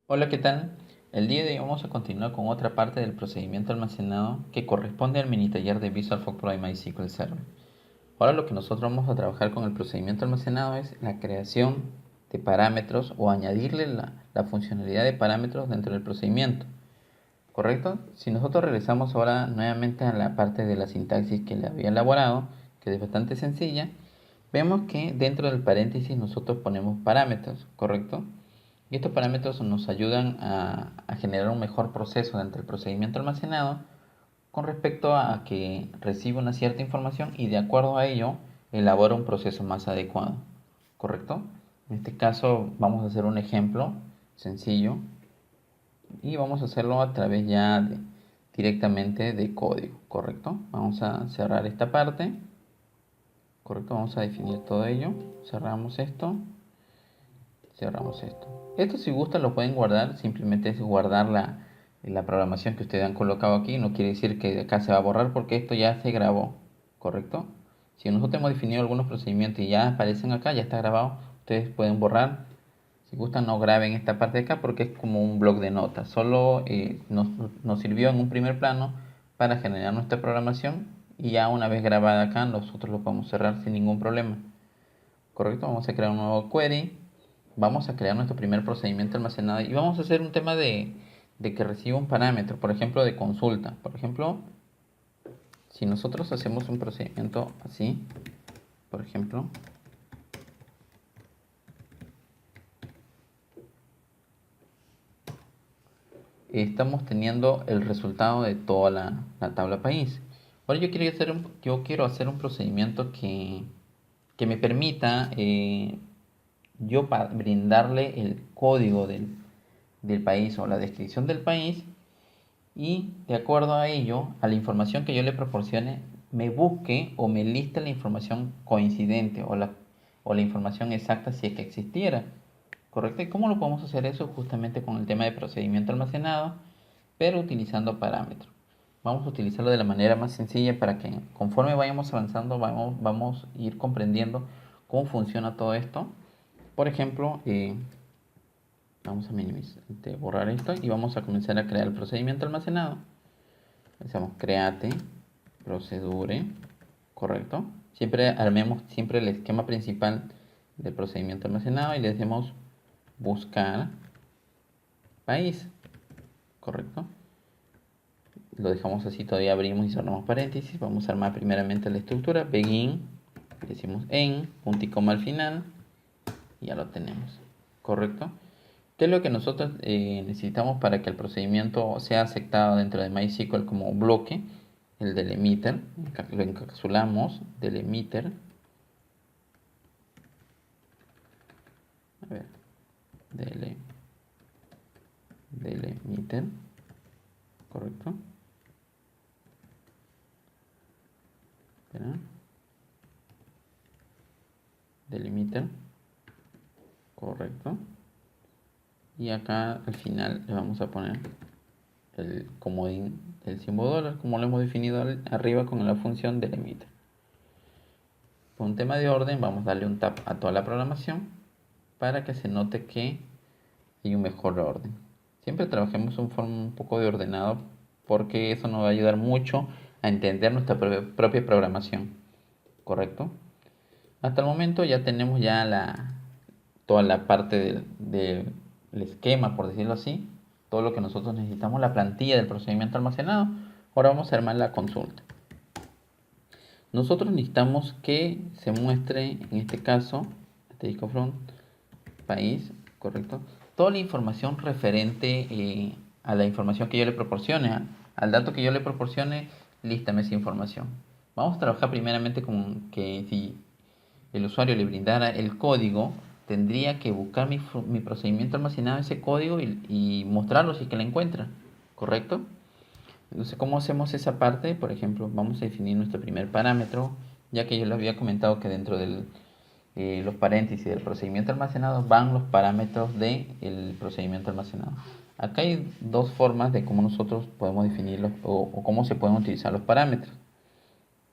Hola, ¿qué tal? El día de hoy vamos a continuar con otra parte del procedimiento almacenado que corresponde al mini taller de Visual Force Pro y MySQL Server. Ahora lo que nosotros vamos a trabajar con el procedimiento almacenado es la creación de parámetros o añadirle la funcionalidad de parámetros dentro del procedimiento. ¿Correcto? Si nosotros regresamos ahora nuevamente a la parte de la sintaxis que le había elaborado, que es bastante sencilla, vemos que dentro del paréntesis nosotros ponemos parámetros, ¿correcto? Y estos parámetros nos ayudan a generar un mejor proceso dentro del procedimiento almacenado con respecto a que recibe una cierta información y de acuerdo a ello elabora un proceso más adecuado, ¿correcto? En este caso vamos a hacer un ejemplo sencillo y vamos a hacerlo a través ya directamente de código, ¿correcto? Vamos a cerrar esta parte, ¿correcto? Vamos a definir todo ello, cerramos esto. Cerramos esto. Esto si gustan lo pueden guardar, simplemente es guardar la programación que ustedes han colocado aquí. No quiere decir que acá se va a borrar porque esto ya se grabó, ¿correcto? Si nosotros hemos definido algunos procedimientos y ya aparecen acá, ya está grabado, ustedes pueden borrar. Si gustan no graben esta parte de acá porque es como un bloc de notas. Solo nos sirvió en un primer plano para generar nuestra programación y ya una vez grabada acá nosotros lo podemos cerrar sin ningún problema. ¿Correcto? Vamos a crear un nuevo query. Vamos a crear nuestro primer procedimiento almacenado y vamos a hacer un tema de que reciba un parámetro, por ejemplo, de consulta. Por ejemplo, si nosotros hacemos un procedimiento así, por ejemplo, estamos teniendo el resultado de toda la tabla país. Ahora yo quiero hacer un procedimiento que me permita yo brindarle el código del país o la descripción del país y de acuerdo a ello, a la información que yo le proporcione, me busque o me liste la información coincidente o la información exacta si es que existiera. ¿Correcto? ¿Y cómo lo podemos hacer eso? Justamente con el tema de procedimiento almacenado, pero utilizando parámetros. Vamos a utilizarlo de la manera más sencilla para que conforme vayamos avanzando vamos a ir comprendiendo cómo funciona todo esto. Por ejemplo, vamos a minimizar, borrar esto y vamos a comenzar a crear el procedimiento almacenado. Hacemos create, procedure, correcto. Siempre armemos siempre el esquema principal del procedimiento almacenado y le decimos buscar país, correcto. Lo dejamos así, todavía abrimos y cerramos paréntesis. Vamos a armar primeramente la estructura, begin, le decimos en, punto y coma al final y ya lo tenemos, correcto. ¿Qué es lo que nosotros necesitamos para que el procedimiento sea aceptado dentro de MySQL como bloque? El delimiter, lo encapsulamos, delimiter, a ver, delimiter, correcto. Espera. Delimiter, correcto. Y acá al final le vamos a poner el comodín del símbolo dólar, como lo hemos definido arriba con la función delimiter. Por un tema de orden, vamos a darle un tap a toda la programación para que se note que hay un mejor orden. Siempre trabajemos en forma un poco de ordenado porque eso nos va a ayudar mucho a entender nuestra propia programación, ¿correcto? Hasta el momento ya tenemos ya toda la parte del esquema, por decirlo así, todo lo que nosotros necesitamos, la plantilla del procedimiento almacenado. Ahora vamos a armar la consulta. Nosotros necesitamos que se muestre, en este caso, asterisco front, país, correcto, toda la información referente a la información que yo le proporcione, al dato que yo le proporcione, lístame esa información. Vamos a trabajar primeramente con que si el usuario le brindara el código, tendría que buscar mi procedimiento almacenado ese código y mostrarlo si es que lo encuentra, ¿correcto? Entonces, ¿cómo hacemos esa parte? Por ejemplo, vamos a definir nuestro primer parámetro, ya que yo les había comentado que dentro de los paréntesis del procedimiento almacenado van los parámetros del procedimiento almacenado. Acá hay dos formas de cómo nosotros podemos definirlos o cómo se pueden utilizar los parámetros.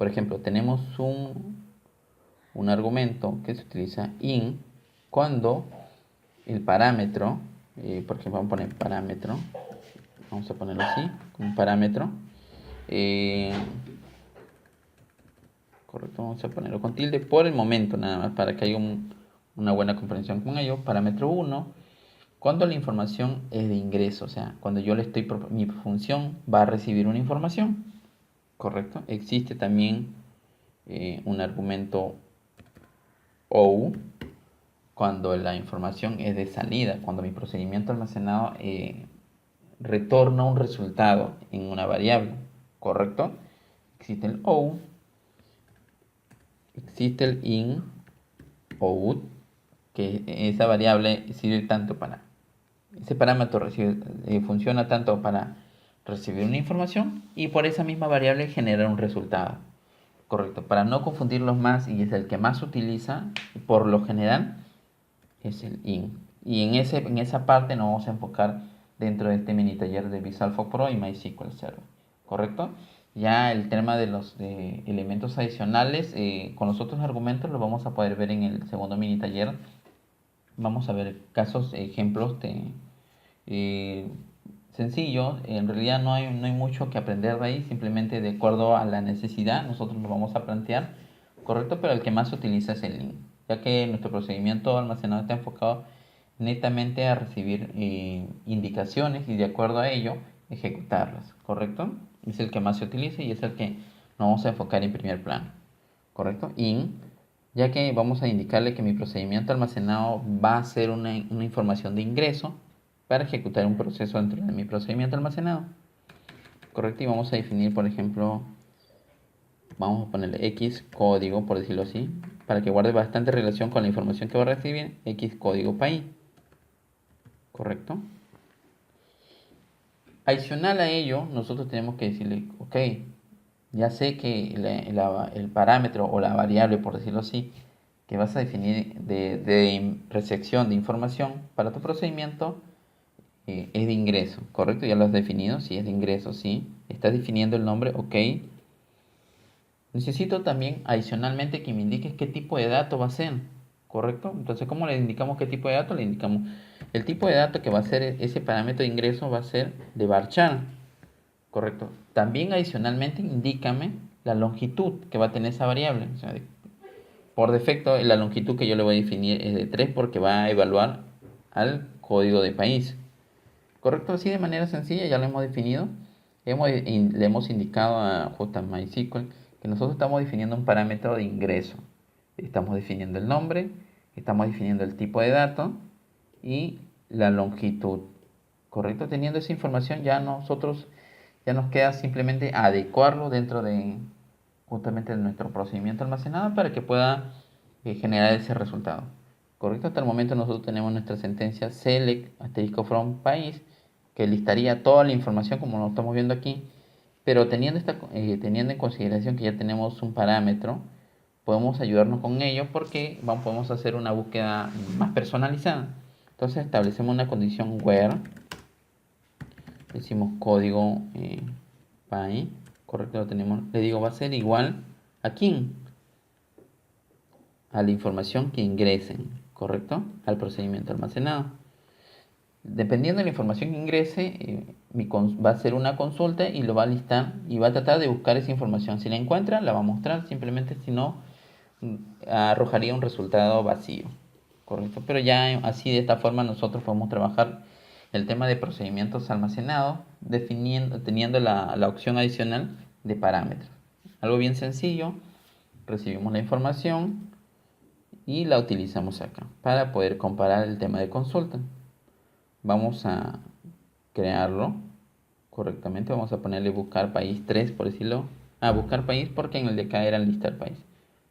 Por ejemplo, tenemos un argumento que se utiliza in cuando el parámetro, por ejemplo, vamos a poner parámetro, vamos a ponerlo así, un parámetro, eh, correcto, vamos a ponerlo con tilde por el momento nada más para que haya una buena comprensión con ello. Parámetro 1, cuando la información es de ingreso, o sea, cuando yo le estoy, mi función va a recibir una información, correcto. Existe también un argumento OU cuando la información es de salida, cuando mi procedimiento almacenado retorna un resultado en una variable, correcto. Existe el OU, existe el in, out, que esa variable sirve tanto para, ese parámetro funciona tanto para recibir una información y por esa misma variable generar un resultado. Correcto, para no confundirlos más, y es el que más se utiliza por lo general, es el in. Y en esa parte nos vamos a enfocar dentro de este mini taller de Visual Force Pro y MySQL Server. ¿Correcto? Ya el tema de los elementos adicionales con los otros argumentos lo vamos a poder ver en el segundo mini taller. Vamos a ver casos, ejemplos de sencillos. En realidad no hay mucho que aprender de ahí, simplemente de acuerdo a la necesidad nosotros lo vamos a plantear, correcto, pero el que más se utiliza es el link, ya que nuestro procedimiento almacenado está enfocado netamente a recibir indicaciones y de acuerdo a ello ejecutarlas, correcto. Es el que más se utiliza y es el que nos vamos a enfocar en primer plano, correcto. In, ya que vamos a indicarle que mi procedimiento almacenado va a ser una información de ingreso para ejecutar un proceso dentro de mi procedimiento almacenado, correcto. Y vamos a definir, por ejemplo, vamos a ponerle X código, por decirlo así, para que guarde bastante relación con la información que va a recibir, X código país, correcto. Adicional a ello, nosotros tenemos que decirle, ok, ya sé que el parámetro o la variable, por decirlo así, que vas a definir de recepción de información para tu procedimiento es de ingreso, ¿correcto? Ya lo has definido, si es de ingreso, sí. Estás definiendo el nombre, ok. Necesito también adicionalmente que me indiques qué tipo de dato va a ser, ¿correcto? Entonces, ¿cómo le indicamos qué tipo de dato? Le indicamos el tipo de dato que va a ser ese parámetro de ingreso va a ser de varchar, ¿correcto? También adicionalmente indícame la longitud que va a tener esa variable. O sea, por defecto, la longitud que yo le voy a definir es de 3 porque va a evaluar al código de país. Correcto, así de manera sencilla ya lo hemos definido. Le hemos indicado a MySQL que nosotros estamos definiendo un parámetro de ingreso. Estamos definiendo el nombre, estamos definiendo el tipo de dato y la longitud. Correcto, teniendo esa información ya nos queda simplemente adecuarlo dentro de justamente nuestro procedimiento almacenado para que pueda generar ese resultado. Correcto, hasta el momento nosotros tenemos nuestra sentencia select asterisco from país que listaría toda la información como lo estamos viendo aquí, pero teniendo en consideración que ya tenemos un parámetro, podemos ayudarnos con ello porque podemos hacer una búsqueda más personalizada. Entonces establecemos una condición where, decimos código país, correcto, lo tenemos, le digo va a ser igual a quién, a la información que ingresen, correcto, al procedimiento almacenado. Dependiendo de la información que ingrese, va a hacer una consulta y lo va a listar y va a tratar de buscar esa información. Si la encuentra, la va a mostrar, simplemente si no, arrojaría un resultado vacío, correcto. Pero ya así de esta forma nosotros podemos trabajar el tema de procedimientos almacenados, teniendo la opción adicional de parámetros. Algo bien sencillo, recibimos la información y la utilizamos acá para poder comparar el tema de consulta. Vamos a crearlo correctamente. Vamos a ponerle buscar país 3 por decirlo. Buscar país porque en el de acá era listar país.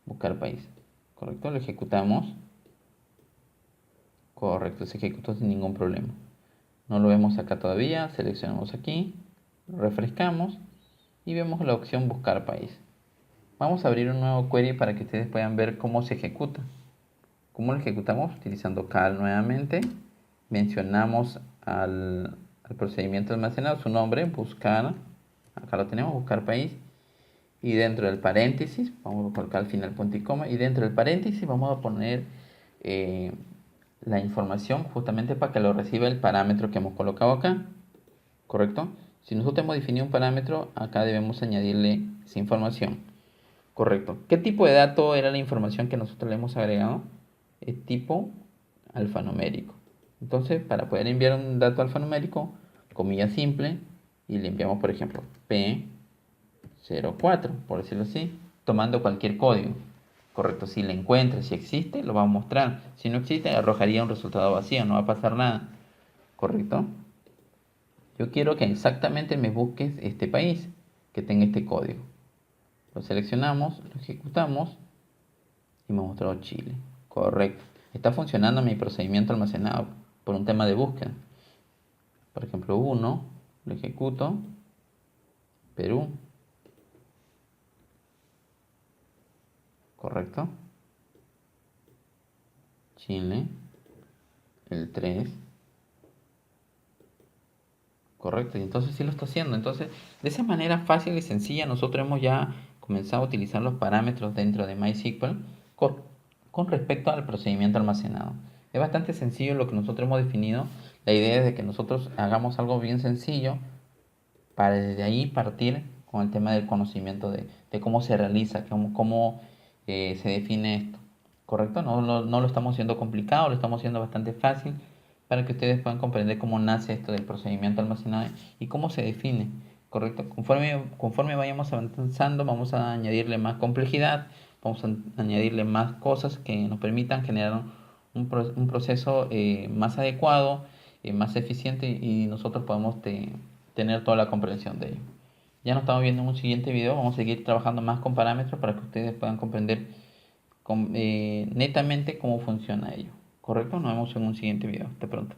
Buscar país. Correcto, lo ejecutamos. Correcto, se ejecutó sin ningún problema. No lo vemos acá todavía. Seleccionamos aquí. Refrescamos. Y vemos la opción buscar país. Vamos a abrir un nuevo query para que ustedes puedan ver cómo se ejecuta. ¿Cómo lo ejecutamos? Utilizando cal nuevamente. Mencionamos al procedimiento almacenado su nombre, buscar, acá lo tenemos, buscar país, y dentro del paréntesis, vamos a colocar al final punto y coma, y dentro del paréntesis vamos a poner la información justamente para que lo reciba el parámetro que hemos colocado acá, ¿correcto? Si nosotros hemos definido un parámetro, acá debemos añadirle esa información, ¿correcto? ¿Qué tipo de dato era la información que nosotros le hemos agregado? Es tipo alfanumérico. Entonces, para poder enviar un dato alfanumérico, comilla simple, y le enviamos, por ejemplo, P04, por decirlo así, tomando cualquier código. Correcto, si le encuentra, si existe, lo va a mostrar. Si no existe, arrojaría un resultado vacío, no va a pasar nada. Correcto. Yo quiero que exactamente me busques este país que tenga este código. Lo seleccionamos, lo ejecutamos y me mostró Chile. Correcto. Está funcionando mi procedimiento almacenado por un tema de búsqueda. Por ejemplo, 1, lo ejecuto, Perú. Correcto. Chile, el 3. Correcto, y entonces sí lo está haciendo. Entonces, de esa manera fácil y sencilla, nosotros hemos ya comenzado a utilizar los parámetros dentro de MySQL con, con respecto al procedimiento almacenado. Es bastante sencillo lo que nosotros hemos definido. La idea es de que nosotros hagamos algo bien sencillo para desde ahí partir con el tema del conocimiento de cómo se realiza, cómo se define esto. ¿Correcto? No lo estamos haciendo complicado, lo estamos haciendo bastante fácil para que ustedes puedan comprender cómo nace esto del procedimiento almacenado y cómo se define. ¿Correcto? Conforme vayamos avanzando, vamos a añadirle más complejidad, vamos a añadirle más cosas que nos permitan generar un proceso más adecuado, más eficiente y nosotros podemos tener toda la comprensión de ello. Ya nos estamos viendo en un siguiente video, vamos a seguir trabajando más con parámetros para que ustedes puedan comprender netamente cómo funciona ello. ¿Correcto? Nos vemos en un siguiente video. Hasta pronto.